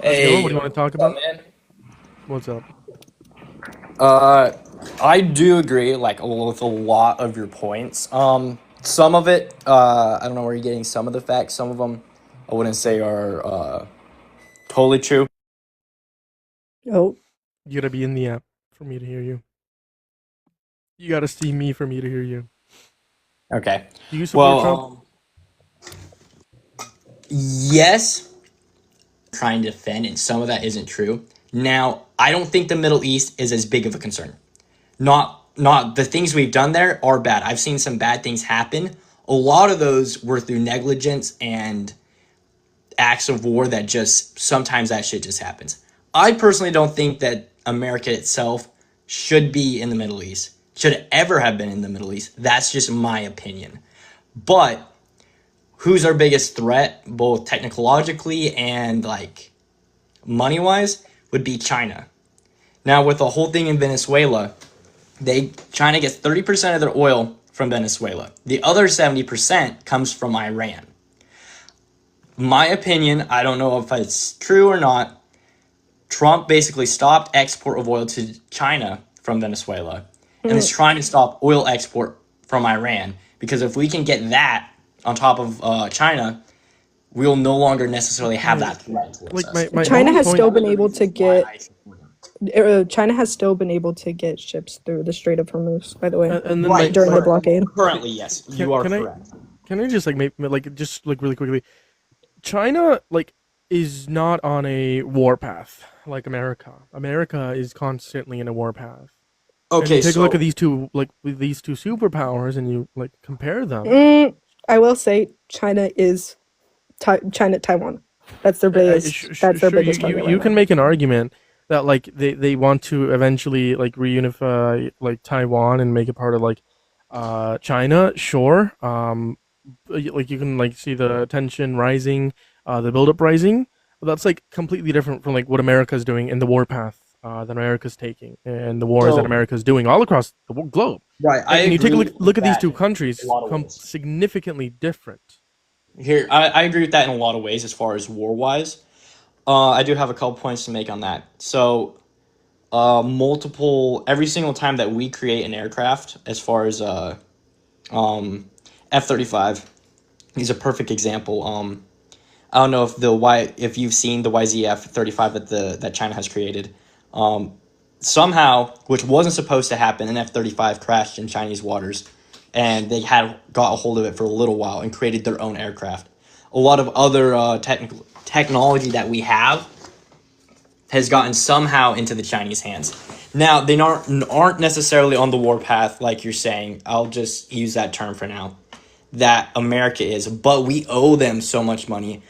How's it going? What Hey, do you want to talk what's up, about? man? What's up? Uh, I do agree, like, with a lot of your points. Some of it, I don't know where you're getting some of the facts. Some of them, I wouldn't say are totally true. Oh, You gotta be in the app for me to hear you. You gotta see me for me to hear you. Okay. Do you support Well, Trump? yes, trying to defend, and some of that isn't true. Now, I don't think the Middle East is as big of a concern. Not the things we've done there are bad. I've seen some bad things happen. A lot of those were through negligence and acts of war that just sometimes that shit just happens. I personally don't think that America itself should be in the Middle East, should ever have been in the Middle East. That's just my opinion. But who's our biggest threat, both technologically and like money wise, would be China. Now, with the whole thing in Venezuela, China gets 30% of their oil from Venezuela. The other 70% comes from Iran. My opinion, I don't know if it's true or not. Trump basically stopped export of oil to China from Venezuela and is mm, trying to stop oil export from Iran because if we can get that on top of China, we'll no longer necessarily have Right. that threat towards Like us. my China only has point. still One of been the able to reasons why get I support him. China has still been able to get ships through the Strait of Hormuz, by the way, And then Right, during the blockade. currently, yes, can you are can I correct. can I just like make like just like really quickly? China like is not on a war path like America. America is constantly in a war path. And you Okay, take a look at so these two like with these two superpowers and you like compare them. Mm, I will say China Taiwan. That's their biggest. That's their Sure, biggest target right you can now. make an argument that like they want to eventually like reunify like Taiwan and make it part of like China. Sure, like you can like see the tension rising, the buildup rising, but that's like completely different from like what America's doing and the war path that America's taking and the wars that so America's doing all across the globe. right, I And you take a agree look with at these that two in a countries, lot of ways. significantly different. I agree with that in a lot of ways as far as war wise. I do have a couple points to make on that. So, every single time that we create an aircraft, as far as um, F-35, is a perfect example. I don't know if you've seen the YZF-35 that China has created. Um, Somehow, which wasn't supposed to happen, an F-35 crashed in Chinese waters, and they had got a hold of it for a little while and created their own aircraft. A lot of other technology that we have has gotten somehow into the Chinese hands. Now they aren't necessarily on the war path like you're saying. I'll just use that term for now. That America is, but we owe them so much money,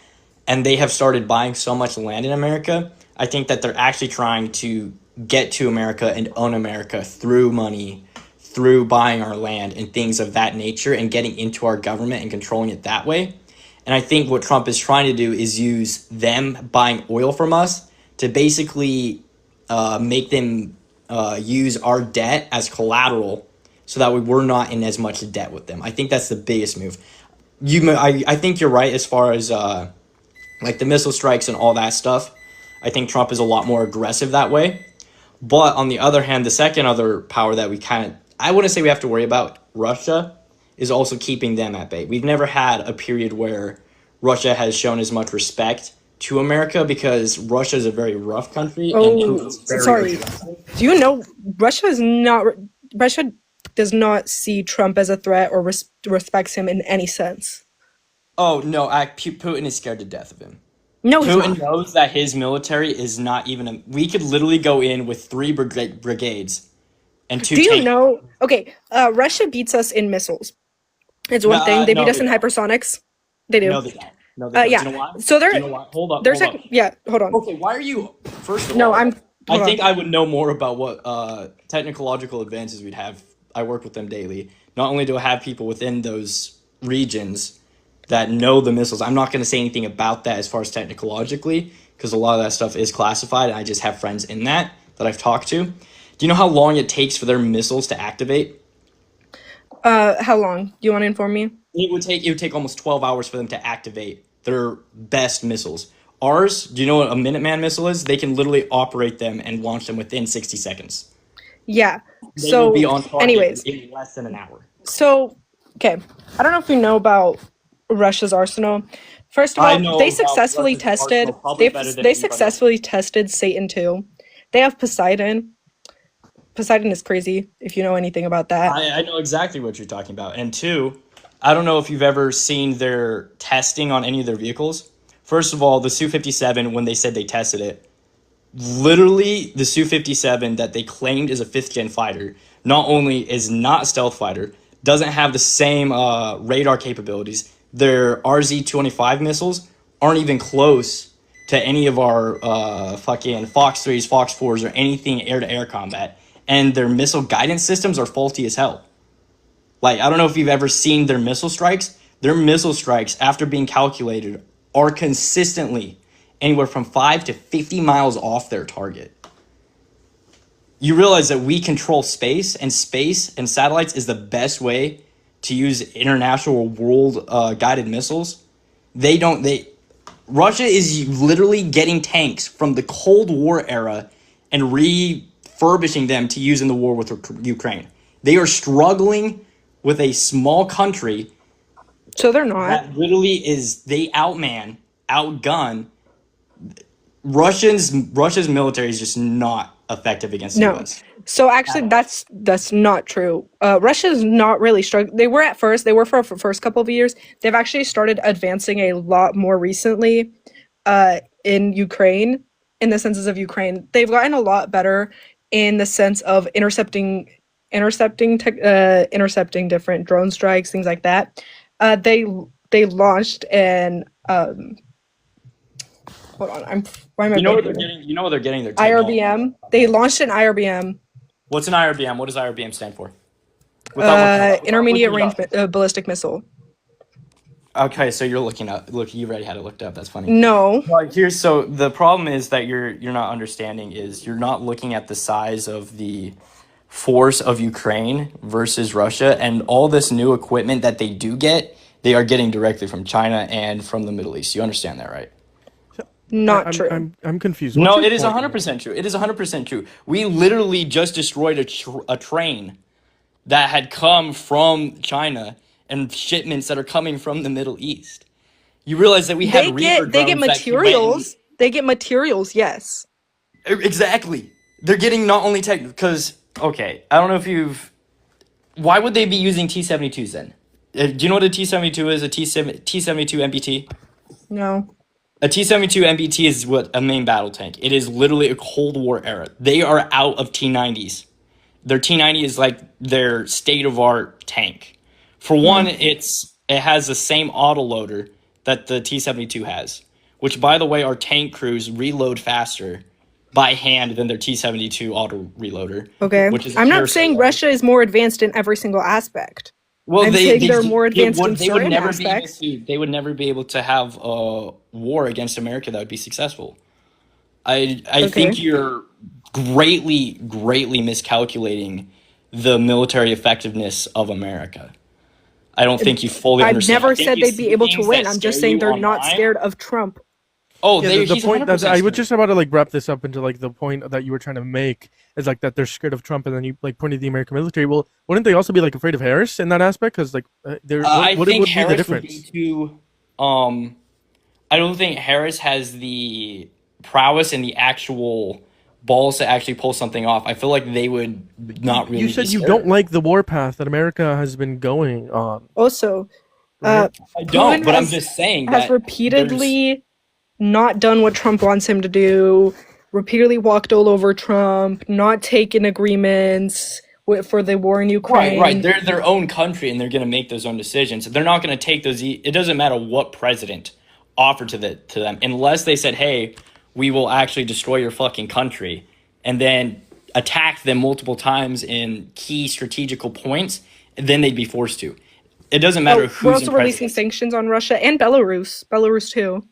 and they have started buying so much land in America. I think that they're actually trying to get to America and own America through money, through buying our land and things of that nature, and getting into our government and controlling it that way. And I think what Trump is trying to do is use them buying oil from us to basically make them use our debt as collateral so that we're not in as much debt with them. I think that's the biggest move. I think you're right as far as like the missile strikes and all that stuff. I think Trump is a lot more aggressive that way. But on the other hand, the second other power that we kind of, I wouldn't say we have to worry about, Russia, is also keeping them at bay. We've never had a period where Russia has shown as much respect to America because Russia is a very rough country and Oh, Putin's very sorry. aggressive. Do you know Russia is not Russia does not see Trump as a threat or respects him in any sense. Oh, no, Putin is scared to death of him. No, he's Putin not. knows that his military is not even a. We could literally go in with three brigades and two Do you tanks. know? Okay, Russia beats us in missiles. It's No, one thing. They beat no, us they in don't. hypersonics. They No, do. they don't. No, they don't. Do Yeah. you know why? So Do you they're know why? Hold up, they're hold second. up. Yeah. Hold on. Okay, why are you? First of No, all, I'm. I Hold think on. I would know more about what technological advances we'd have. I work with them daily. Not only do I have people within those regions that know the missiles, I'm not going to say anything about that as far as technologically because a lot of that stuff is classified. And I just have friends in that I've talked to. Do you know how long it takes for their missiles to activate? How long? Do you want to inform me? It would take almost 12 hours for them to activate their best missiles. Ours, do you know what a Minuteman missile is? They can literally operate them and launch them within 60 seconds. Yeah. They will be So, on target anyways, in less than an hour. so okay, I don't know if you know about Russia's arsenal. First of I all, know about Russia's arsenal probably better than they anybody else. successfully tested Satan 2. They have Poseidon. Poseidon is crazy if you know anything about that. I know exactly what you're talking about. And two, I don't know if you've ever seen their testing on any of their vehicles. First of all, the Su-57, when they said they tested it, literally the Su-57 that they claimed is a fifth gen fighter, not only is not a stealth fighter, doesn't have the same radar capabilities. Their RZ-25 missiles aren't even close to any of our fucking Fox 3s, Fox 4s, or anything air-to-air combat. And their missile guidance systems are faulty as hell. Like, I don't know if you've ever seen their missile strikes. Their missile strikes, after being calculated, are consistently anywhere from 5 to 50 miles off their target. You realize that we control space and satellites is the best way to use international world guided missiles. They don't, they, Russia is literally getting tanks from the Cold War era and refurbishing them to use in the war with Ukraine. They are struggling with a small country So they're not. that literally is they outgun. Russia's military is just not effective against the No. U.S. So actually, that's not true. Russia's not really struggling. They were at first. They were for first couple of years. They've actually started advancing a lot more recently. In Ukraine, in the senses of Ukraine, they've gotten a lot better in the sense of intercepting different drone strikes, things like that. They launched an hold on, why am I You know where they're blanking? getting. You know where they're getting their technology. IRBM. They launched an IRBM, What's an IRBM? What does IRBM stand for? Without intermediate looking it range up. ballistic missile. Okay, so you're looking up. Look, you already had it looked up. That's funny. No, Well, here's so the problem is that you're not understanding is you're not looking at the size of the force of Ukraine versus Russia and all this new equipment that they do get, they are getting directly from China and from the Middle East. You understand that, right? So, not true. I'm confused. What's No, your it is point here? 100% true. It is 100% true. We literally just destroyed a train that had come from China and shipments that are coming from the Middle East. You realize that we had Reaper They get drones that went and materials. They get materials, yes. exactly. They're getting not only tech because okay, I don't know if you've. Why would they be using T-72s then? Do you know what a T-72 is? A T-72 MBT. No. A T-72 MBT is what a main battle tank. It is literally a Cold War era. They are out of T-90s. Their T-90 is like their state of art tank. For one, it has the same autoloader that the T-72 has, which by the way, our tank crews reload faster by hand than their T-72 auto reloader, Okay. which is a I'm not hearsay, saying right? Russia is more advanced in every single aspect. Well, I'm saying they're more advanced in they would certain never be able aspects. to have a war against America that would be successful. I Okay. think you're greatly miscalculating the military effectiveness of America. I don't think you fully I've understand. I never think said you they'd be see able to things win. that I'm scare just saying you they're not online. scared of Trump. Oh, Yeah, the he's point that 100% I was scared. just about to like wrap this up into like the point that you were trying to make is like that they're scared of Trump, and then you like pointed to the American military. Well, wouldn't they also be like afraid of Harris in that aspect? Because like, they're I what think would be the Harris would be difference? too. Um, I don't think Harris has the prowess and the actual balls to actually pull something off. I feel like they would not You really be said you don't scared. like the war path that America has been going on, Also, right? I don't, Putin but I'm just saying has that there's. repeatedly not done what Trump wants him to do, repeatedly walked all over Trump, not taken agreements for the war in Right. Ukraine. They're their own country and they're going to make those own decisions. They're not going to take those. It doesn't matter what president offered to them unless they said, "Hey, we will actually destroy your fucking country," and then attack them multiple times in key strategical points. Then they'd be forced to. It doesn't matter Oh, we're who's in also releasing presidency. sanctions on Russia and Belarus. Belarus too.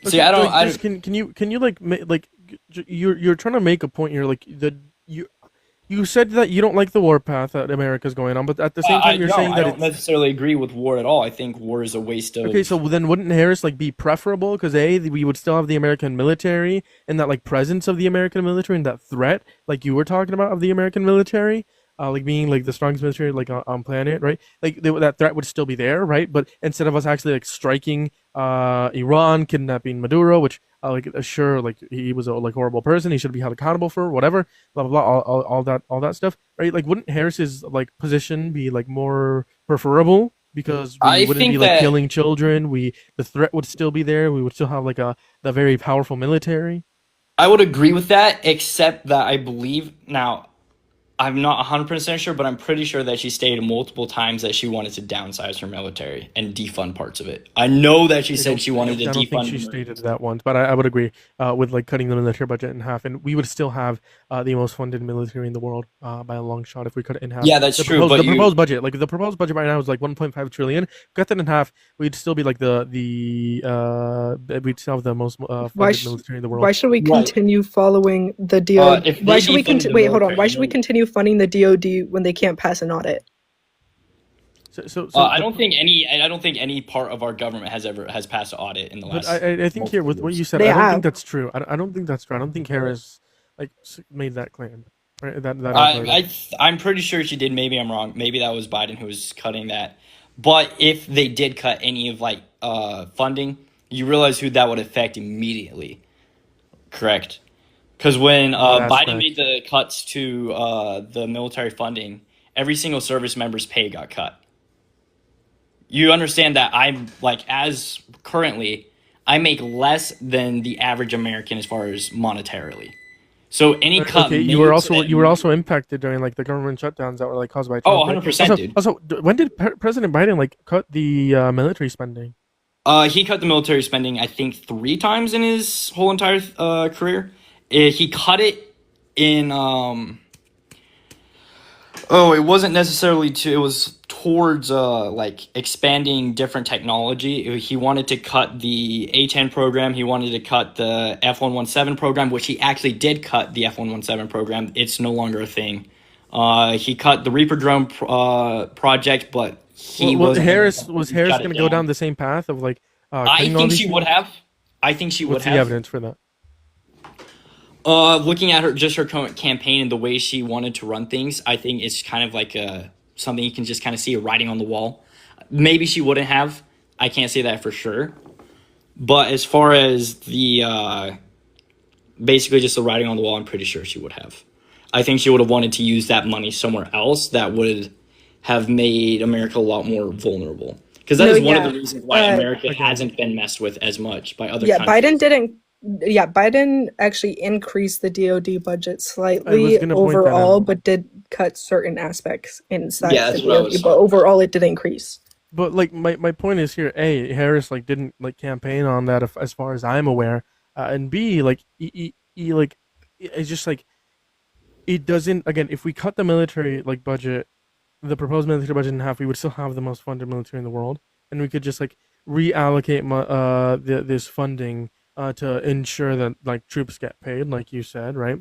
See, Okay, I don't. like I just can you like you're trying to make a point here like that you You said that you don't like the war path that America's going on, but at the same I time, you're don't. saying I that don't it's necessarily agree with war at all. I think war is a waste okay. So of. then, wouldn't Harris like be preferable? Because we would still have the American military and that like presence of the American military and that threat, like you were talking about, of the American military, like being like the strongest military like on planet, right? Like that threat would still be there, right? But instead of us actually like striking Iran, kidnapping Maduro, which sure, like he was a like horrible person, he should be held accountable for whatever, blah blah blah, all that stuff, right? Like, wouldn't Harris's like position be like more preferable because we I wouldn't be think like that killing children? The threat would still be there. We would still have like the very powerful military. I would agree with that, except that I believe now. I'm not 100% sure, but I'm pretty sure that she stated multiple times that she wanted to downsize her military and defund parts of it. I know that she said she wanted to I don't think defund she the stated Marines. that once, but I would agree with like cutting the military budget in half, and we would still have the most funded military in the world by a long shot if we cut it in half. Yeah, that's true, The but proposed budget, like the proposed budget right now is like 1.5 trillion. Cut that in half, we'd still be like we'd still have the most Why funded sh- military in the world. why should we right. continue following the DO? If Why they should we defunded the wait, hold on. military, Why should we continue funding the DOD when they can't pass an audit? So I don't think any. I don't think any part of our government has passed an audit in the but last I think here multiple with what you years. said, They I don't think have. that's true. I don't think that's true. I don't think Harris like made that claim. Right? That I've I, heard of. I, I'm pretty sure she did. Maybe I'm wrong. Maybe that was Biden who was cutting that. But if they did cut any of like funding, you realize who that would affect immediately. Correct. Because when In what Biden made aspect? the cuts to the military funding, every single service member's pay got cut. You understand that I'm like, as currently, I make less than the average American as far as monetarily. So any cut Okay, made to you were that. also impacted during like the government shutdowns that were like caused by Oh, Trump, right? 100%, dude. When did President Biden like cut the military spending? He cut the military spending, I think, three times in his whole entire career. He cut it in oh, it wasn't necessarily to. It was towards like expanding different technology. He wanted to cut the A-10 program. He wanted to cut the F-117 program, which he actually did cut the F-117 program. It's no longer a thing. He cut the Reaper drone project, but he Well, wasn't able Was to Harris shut going it to go down down. the same path of like I cutting all think these she would things? have. I think she would What's the have. evidence for that? Looking at her, just her current campaign and the way she wanted to run things, I think it's kind of like something you can just kind of see writing on the wall. Maybe she wouldn't have. I can't say that for sure. But as far as the basically just the writing on the wall, I'm pretty sure she would have. I think she would have wanted to use that money somewhere else that would have made America a lot more vulnerable. Because that No, is one of the yeah. reasons why Uh, America Again, hasn't been messed with as much by other yeah, Biden countries. didn't. Yeah, Biden actually increased the DoD budget I was slightly going to point that overall, out. but did cut certain aspects inside Yeah, the that's what I DoD. was. But overall, it did increase. But like my point is here: A, Harris like didn't like campaign on that as far as I'm aware, and B, like it's just like it doesn't. Again, if we cut the military like budget, the proposed military budget in half, we would still have the most funded military in the world, and we could just like reallocate this funding to ensure that like troops get paid, like you said, right?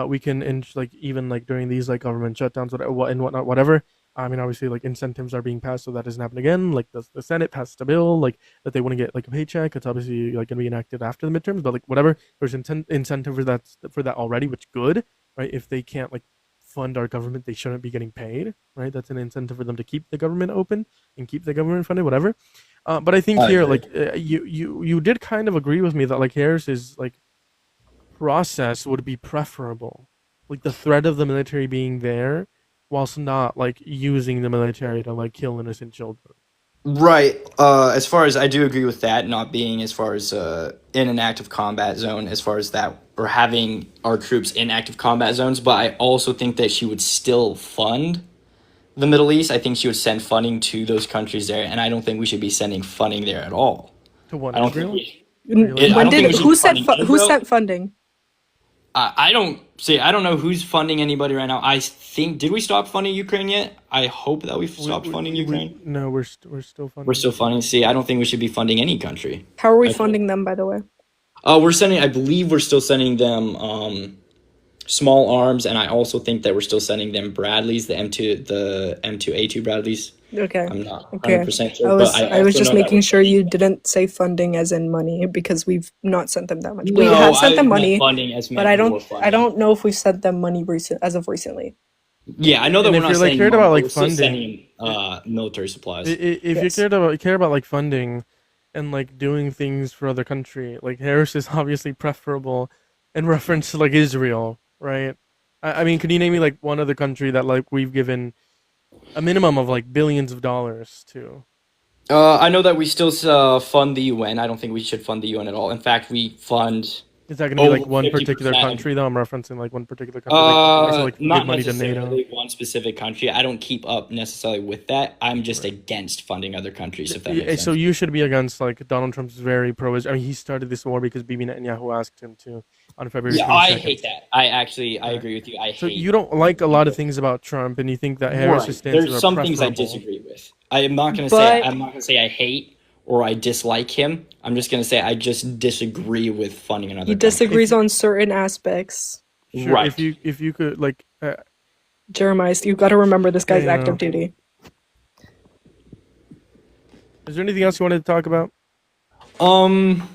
We can like even like during these like government shutdowns, and whatnot, whatever. I mean, obviously, like incentives are being passed so that doesn't happen again. Like the Senate passed a bill like that they want to get like a paycheck. It's obviously like going to be enacted after the midterms, but like whatever. There's incentive for that already, which good, right? If they can't like fund our government, they shouldn't be getting paid, right? That's an incentive for them to keep the government open and keep the government funded, whatever. But I think I here, agree. like you did kind of agree with me that like Harris's like process would be preferable, like the threat of the military being there, whilst not like using the military to like kill innocent children. Right. As far as I do agree with that, not being as far as in an active combat zone, as far as that, or having our troops in active combat zones. But I also think that she would still fund the Middle East. I think she would send funding to those countries there, and I don't think we should be sending funding there at all. To what, I don't think Israel? we. Really? I When don't think did we should be funding who Israel. sent funding? I don't see. I don't know who's funding anybody right now. I think did we stop funding Ukraine yet? I hope that we've stopped funding Ukraine. No, we're still We're funding still Ukraine. funding. See, I don't think we should be funding any country. How are we I think. funding them, by the way? We're sending. I believe we're still sending them small arms, and I also think that we're still sending them Bradleys, the M2A2 Bradleys. Okay. I'm not Okay. 100% I sure, but was I I was also just know that we're making sure sending. you didn't say funding as in money because we've not sent them that much. We No, have sent I them meant money, funding as but meant I war don't I funding. don't know if we've sent them money recent as of recently. Yeah, I know that And we're if not you're like sending cared money, about but like we're still funding, sending military supplies. if you Yes. care about like funding and like doing things for other country, like Harris is obviously preferable in reference to like Israel, right? I mean, could you name me like one other country that like we've given a minimum of like billions of dollars to? I know that we still fund the UN. I don't think we should fund the UN at all. In fact, we fund Is that going to be like over one fifty particular percent of. country though? I'm referencing like one particular country. Like if we also like give Not money to NATO, necessarily one specific country. I don't keep up necessarily with that. I'm just right? against funding other countries, if that makes So sense. you should be against like Donald Trump's very pro. I mean, he started this war because Bibi Netanyahu asked him to on February Yeah, I 22nd. hate that. I Right. agree with you. I So you hate don't like a lot of people. things about Trump, and you think that Harris's Right. stances There's are some things I preferable. disagree with. I am not gonna say But I'm not gonna say I hate or I dislike him. I'm just gonna say I just disagree with funding he another country. If disagrees you, on certain aspects. sure, Right. if you could like, Jeremiah, you got to remember this yeah, guy's yeah. active duty. Is there anything else you wanted to talk about? Um,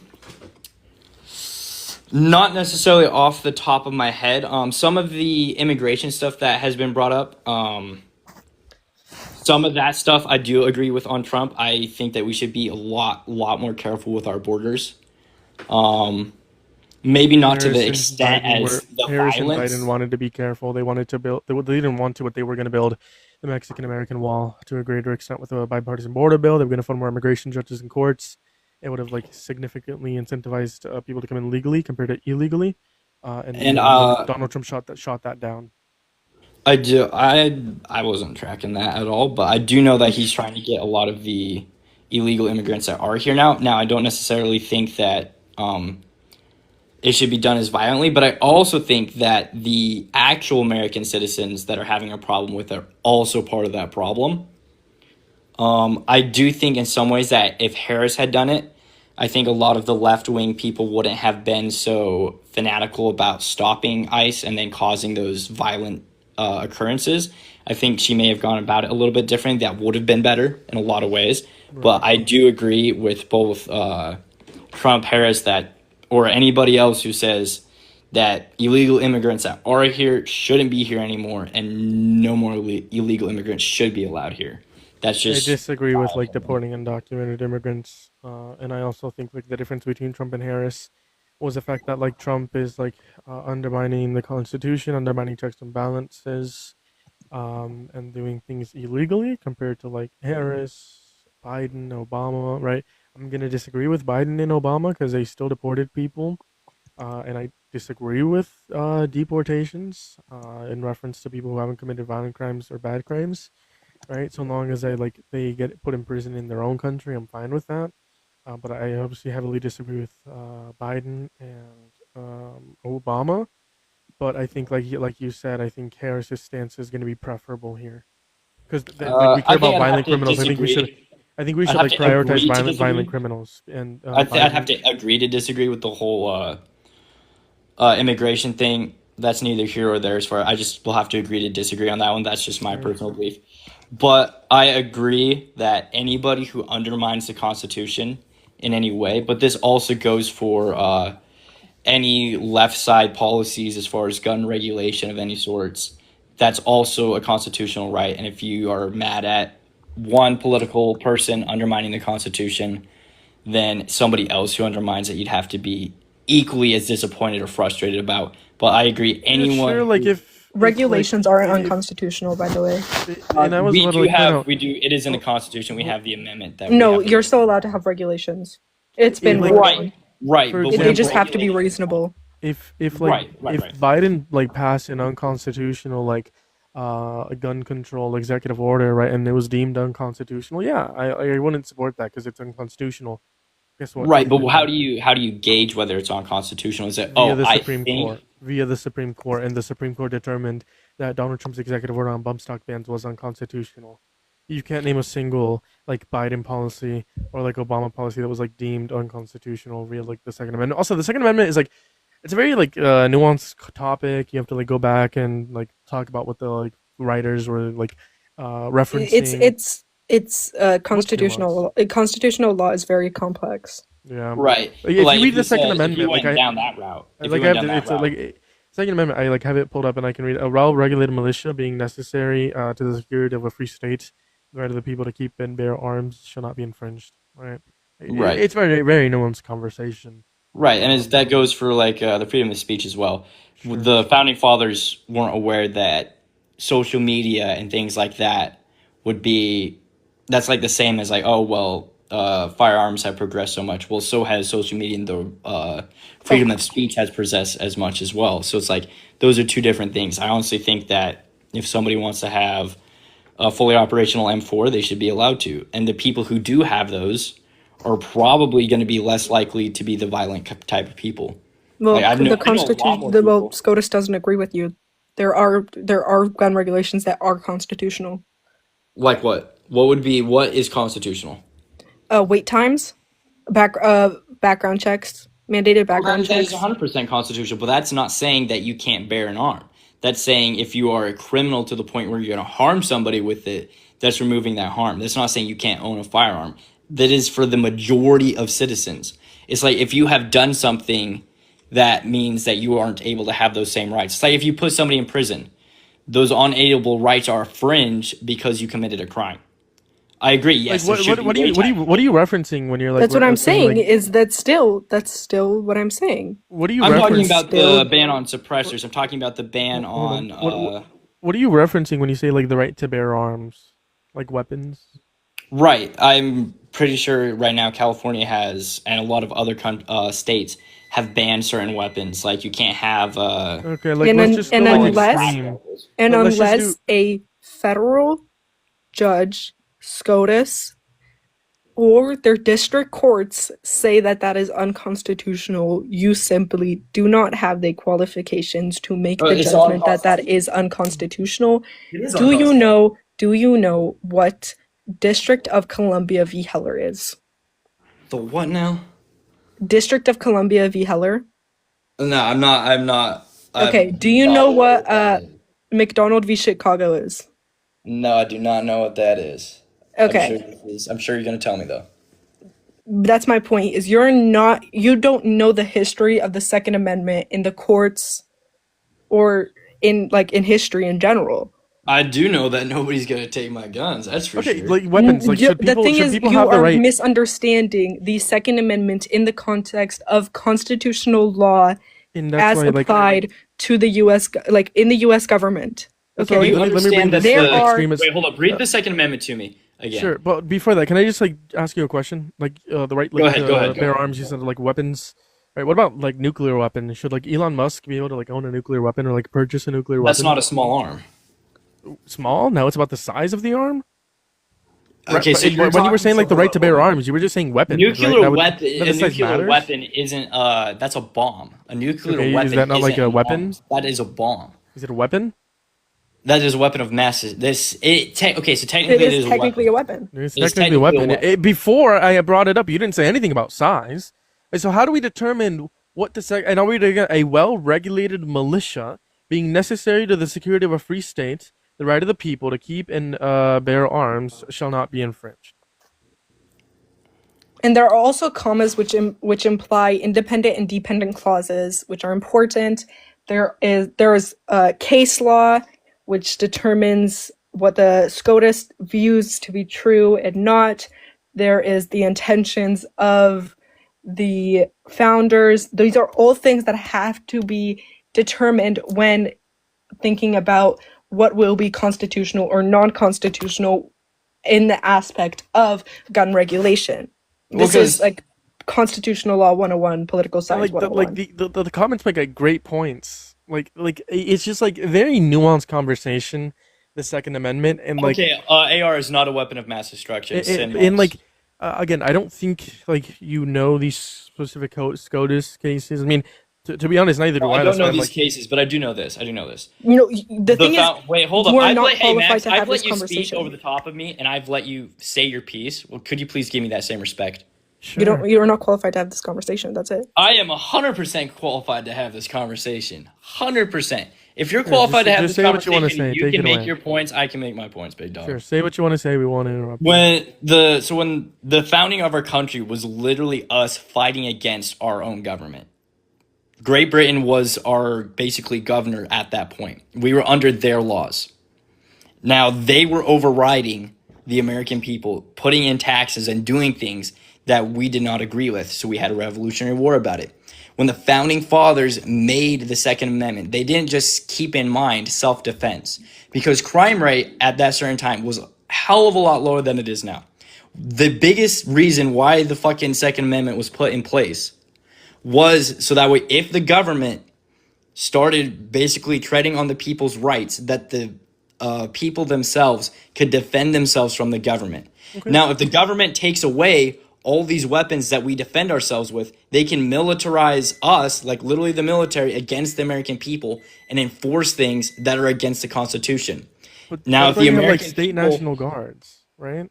Not necessarily off the top of my head. Some of the immigration stuff that has been brought up. Some of that stuff I do agree with on Trump. I think that we should be a lot more careful with our borders. Um, Maybe not to the extent as the Harris and Biden violence. wanted to be careful. They wanted to build. They didn't want to, but they were going to build the Mexican American wall to a greater extent with a bipartisan border bill. They were going to fund more immigration judges and courts. It would have like significantly incentivized people to come in legally compared to illegally. And Donald Trump shot that down. I wasn't tracking that at all, but I do know that he's trying to get a lot of the illegal immigrants that are here now. Now, I don't necessarily think that it should be done as violently, but I also think that the actual American citizens that are having a problem with it are also part of that problem. I do think in some ways that if Harris had done it, I think a lot of the left wing people wouldn't have been so fanatical about stopping ICE and then causing those violent occurrences. I think she may have gone about it a little bit different. That would have been better in a lot of ways. But Right. I do agree with both Trump, Harris, that or anybody else who says that illegal immigrants that are here shouldn't be here anymore, and no more illegal immigrants should be allowed here. That's I just disagree my with like opinion. deporting undocumented immigrants, and I also think like the difference between Trump and Harris was the fact that like Trump is like undermining the Constitution, undermining checks and balances, and doing things illegally compared to like Harris, Biden, Obama, right? I'm gonna disagree with Biden and Obama because they still deported people, and I disagree with deportations in reference to people who haven't committed violent crimes or bad crimes, right? So long as they get put in prison in their own country, I'm fine with that. But I obviously heavily disagree with Biden and Obama. But I think like you said, I think Harris's stance is going to be preferable here because like we care I think about I'd have violent to criminals. disagree. I think we I'd should have like to prioritize agree to violent disagree. criminals and I'd have Biden. to agree to disagree with the whole immigration thing. That's neither here or there as far. I just will have to agree to disagree on that one. That's just my Right. personal belief. But I agree that anybody who undermines the Constitution in any way, but this also goes for any left side policies as far as gun regulation of any sorts. That's also a constitutional right. And if you are mad at one political person undermining the Constitution, then somebody else who undermines it, you'd have to be equally as disappointed or frustrated about. But I agree, Yeah, sure. anyone Like who if like Regulations aren't if unconstitutional, by the way. and I was we about to do like point have out. we do it is in the Oh, Constitution. We well, have the amendment that we No, have to you're go. still allowed to have regulations. It's been like ruled Right, on. right. for But They when just example, have to be regulating, reasonable. right, if right. Biden like passed an unconstitutional a gun control executive order, right, and it was deemed unconstitutional, yeah, I wouldn't support that because it's unconstitutional. Guess what Right, Trump but did then? how do you gauge whether it's unconstitutional? Is it Via oh the I Supreme think Court, and the Supreme Court determined that Donald Trump's executive order on bump stock bans was unconstitutional. You can't name a single like Biden policy or like Obama policy that was like deemed unconstitutional via like the Second Amendment. Also, the Second Amendment is like it's a very like nuanced topic. You have to like go back and like talk about what the like writers were like It's referencing. it's it's What's nuance? constitutional law is very complex. Yeah, Right. like But if like you read the Second if you Amendment, like went down that route, I if you like I went have down the, that it's route, Second Amendment. I like have it pulled up and I can read it. A well-regulated militia being necessary to the security of a free state, the right of the people to keep and bear arms shall not be infringed. Right. right. It's very nuanced conversation. Right, and Um, that goes for like the freedom of speech as well. sure. The founding fathers weren't aware that social media and things like that would be that's like the same as like, oh well, firearms have progressed so much. Well, so has social media, and the Oh, freedom of speech has progressed as much as well. So it's like those are two different things. I honestly think that if somebody wants to have a fully operational M4, they should be allowed to. And the people who do have those are probably going to be less likely to be the violent type of people. Like well, the I know a lot constitution, more well, people. SCOTUS doesn't agree with you. There are gun regulations that are constitutional. Like what? What is constitutional? Wait times, background checks, mandated Well, background that is checks. 100% constitutional, but that's not saying that you can't bear an arm. That's saying if you are a criminal to the point where you're going to harm somebody with it, that's removing that harm. That's not saying you can't own a firearm. That is for the majority of citizens. It's like if you have done something that means that you aren't able to have those same rights. It's like if you put somebody in prison, those unalienable rights are infringed because you committed a crime. I agree. Like Yes, there should be wait time. what are you referencing when you're like That's what I'm saying saying. like Is that's still what I'm saying. what are you I'm talking It's referencing? about the still ban on suppressors. I'm talking about the ban Hold on. on What are you referencing when you say like the right to bear arms, like weapons? right. I'm pretty sure right now California has, and a lot of other states have banned certain weapons. Like you can't have Okay, like and let's un, just go and like unless extreme. and Let's just do unless a federal judge, SCOTUS, or their district courts say that that is unconstitutional, you simply do not have the qualifications to make the it's all judgment that that unconstitutional. is unconstitutional. It is Do you unconstitutional. know? Do you know what District of Columbia v. Heller is? The what now? District of Columbia v. Heller. No, I'm not. I'm not. Okay. I'm Do you not know aware what what that is. McDonald v. Chicago is? No, I do not know what that is. I'm Okay. sure this is. I'm sure you're gonna tell me though. That's my point. Is you don't know the history of the Second Amendment in the courts or in history in general. I do know that nobody's gonna take my guns. That's for okay, sure. like weapons. Like The thing should is, people you have the are right misunderstanding the Second Amendment in the context of constitutional law and that's as why like applied to the U.S. Like in the U.S. government. that's why Do like Okay, you let me bring understand that this there the are extremist wait? Hold up. Read the Second Amendment to me again. sure, but before that, can I just like ask you a question? Like the right Go like ahead. Go to ahead. Go bear ahead. arms, you said like weapons. Right, what about like nuclear weapons? Should like Elon Musk be able to like own a nuclear weapon or like purchase a nuclear That's weapon? not a small arm. Small? Now it's about the size of the arm? Right, Okay, but so you're when you were talking. saying So like the hold right up. to Hold bear up. arms, you were just saying weapons, right? Nuclear weapon. That A the size nuclear matters. weapon isn't. That's a bomb. A nuclear Okay, is weapon that not like isn't a weapon? enormous. That is a bomb. Is it a weapon? That is a weapon of mass. Okay, so it technically it is is a technically weapon. a weapon. It's It is technically a technically a weapon. weapon. Before I brought it up, you didn't say anything about size. And so how do we determine what the and are we to a well-regulated militia being necessary to the security of a free state, the right of the people to keep and bear arms shall not be infringed? And there are also commas which imply independent and dependent clauses, which are important. There is case law, which determines what the SCOTUS views to be true and not. There is the intentions of the founders. These are all things that have to be determined when thinking about what will be constitutional or non-constitutional in the aspect of gun regulation. Well, This is because like constitutional law 101, political And science like 101. the comments make like great points. It's just like a very nuanced conversation. The Second Amendment and like okay, AR is not a weapon of mass destruction. Sin in most. like again, I don't think like you know these specific SCOTUS cases. I mean, to be honest, neither No, do I I. don't That's why know I'm these like, cases, but I do know this. I do know this. The thing is, Wait, hold you up. are I've not let hey qualified Max, to I've have let this you speak over conversation. the top of me, and I've let you say your piece. Well, could you please give me that same respect? Sure. You're not qualified to have this conversation. That's it. I am 100% qualified to have this conversation. 100%. If you're Sure, qualified to have just this say what you want to conversation, say. you Take can it make away. your points. I can make my points, big dog. Sure, say what you want to say. We won't interrupt. When the founding of our country was literally us fighting against our own government. Great Britain was our basically governor at that point. We were under their laws. Now they were overriding the American people, putting in taxes and doing things that we did not agree with. So we had a Revolutionary War about it. When the founding fathers made the Second Amendment, they didn't just keep in mind self-defense, because crime rate at that certain time was a hell of a lot lower than it is now. The biggest reason why the fucking Second Amendment was put in place was so that way if the government started basically treading on the people's rights, that the people themselves could defend themselves from the government. Okay. Now, if the government takes away all these weapons that we defend ourselves with, they can militarize us, like literally the military, against the American people and enforce things that are against the Constitution. But Now, I if thought the you have, like American state people, national guards, right?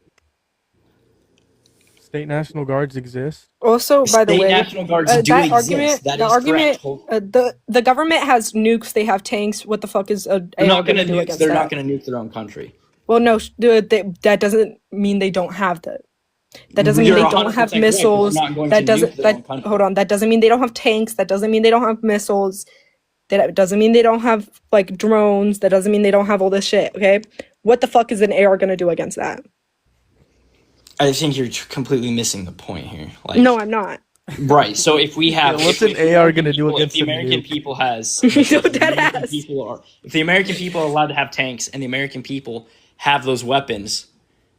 State national guards exist. Also, by the state way, national guards do that exist. argument, That the is argument, correct. the government has nukes. They have tanks. What the fuck is a They're AR not gonna gonna do nuke. against They're that? not gonna nuke their own country. Well, no, that doesn't mean they don't have that. That doesn't mean You're they don't 100% have correct. They're missiles. not going That to nuke doesn't their that own country. hold on. That doesn't mean they don't have tanks. That doesn't mean they don't have missiles. That doesn't mean they don't have like drones. That doesn't mean they don't have all this shit. Okay, what the fuck is an AR gonna do against that? I think you're completely missing the point here. Like, No, I'm not. right. So if we have, Yeah, what's if an AR gonna do if against the a American nuke? people has, No, if the dead American ass. people are, if the American people are allowed to have tanks and the American people have those weapons,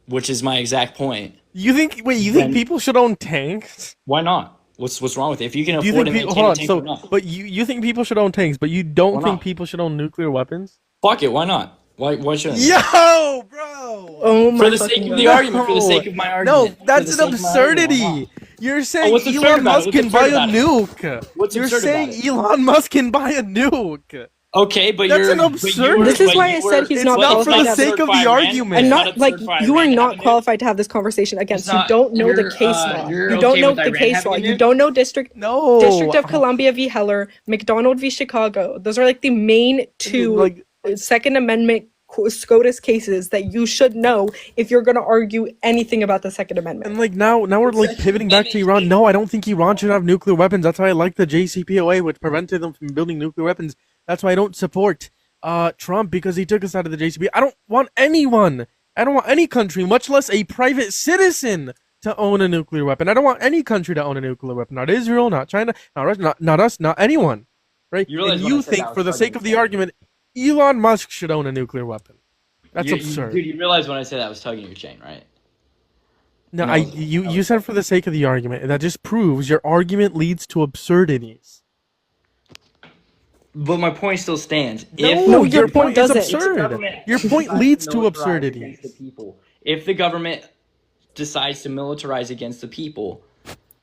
which is my exact point, You think? Wait, you Then- think people should own tanks? why not? What's wrong with it? If you can Do you afford think to people? maintain Hold a on. tank So, or not, but you think people should own tanks, but you don't Why think not? people should own nuclear weapons? fuck it. Why not? Why shouldn't? they? Yo, bro. Oh my For the sake fucking of god. the argument, for the sake of my argument. No, for that's the an sake of my argument, why absurdity. not? You're saying what's absurd Elon about it? Musk What's can buy absurd a about it? nuke. What's You're absurd saying about it? Elon Musk can buy a nuke. Okay, but That's you're an but you absurd- were- This is but why you I were- said he's It's not not qualified for to the have sake of the Iran. argument. And It's not like absurd for you are Iran to not have a nuke. qualified to have this conversation. Again, It's so you not- don't know the you're, case law. you're You don't okay know with the Iran case having law. a You nuke? don't know District No. of Columbia v. Heller, McDonald v. Chicago. Those are like the main two Like- Second Amendment SCOTUS cases that you should know if you're going to argue anything about the Second Amendment. And like now we're like pivoting back to Iran. No, I don't think Iran should have nuclear weapons. That's why I like the JCPOA, which prevented them from building nuclear weapons. That's why I don't support Trump, because he took us out of the JCPOA. I don't want anyone. I don't want any country, much less a private citizen, to own a nuclear weapon. I don't want any country to own a nuclear weapon. Not Israel, not China, not Russia, not us, not anyone. Right? You realize And when I you said think, that, I for the was sake talking of the about- argument, Elon Musk should own a nuclear weapon. That's absurd. Dude, you realize when I said that I was tugging your chain, right? No, No, you said for the sake of the argument, and that just proves your argument leads to absurdities. But my point still stands. No, your point doesn't. absurd. Your point leads to absurdities. If the government decides to militarize against the people,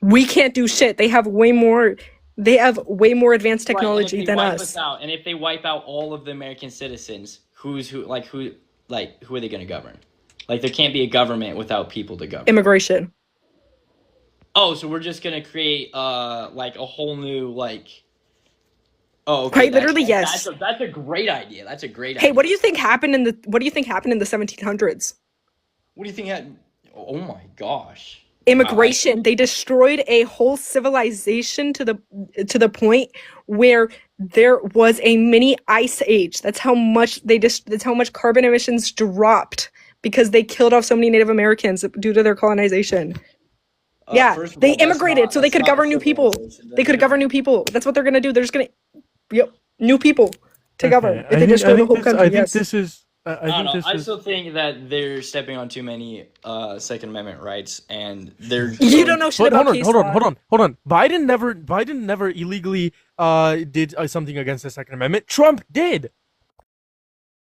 We can't do shit. They have way more advanced technology right, and if they than wipe us. out, and if they wipe out all of the American citizens, who are they going to govern? Like, there can't be a government without people to govern. Immigration. Oh, so we're just gonna create like a whole new like. Oh, okay. Quite literally, yes. That's a great idea. That's a great idea. Hey, what do you think happened in the 1700s? What do you think? Oh my gosh. Immigration. They destroyed a whole civilization to the point where there was a mini ice age. That's how much that's how much carbon emissions dropped because they killed off so many Native Americans due to their colonization. Yeah, First of they all, that's immigrated not- so they that's could not govern a new people. civilization. They could That's govern new people. That's what they're gonna do. They're just gonna, new people to govern. Okay, If they destroy the whole country, I think yes. this is. I I don't think know. this I is. still think that they're stepping on too many Second Amendment rights, and they're. You don't know shit But about hold on, case hold on, law. hold on, hold on. Biden never illegally did something against the Second Amendment. Trump did,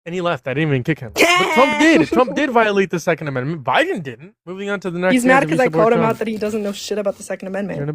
and he left. I didn't even kick him. But Trump did. Trump did violate the Second Amendment. Biden didn't. Moving on to the next. He's mad if you because I support called him Trump, out that he doesn't know shit about the Second Amendment. you're gonna be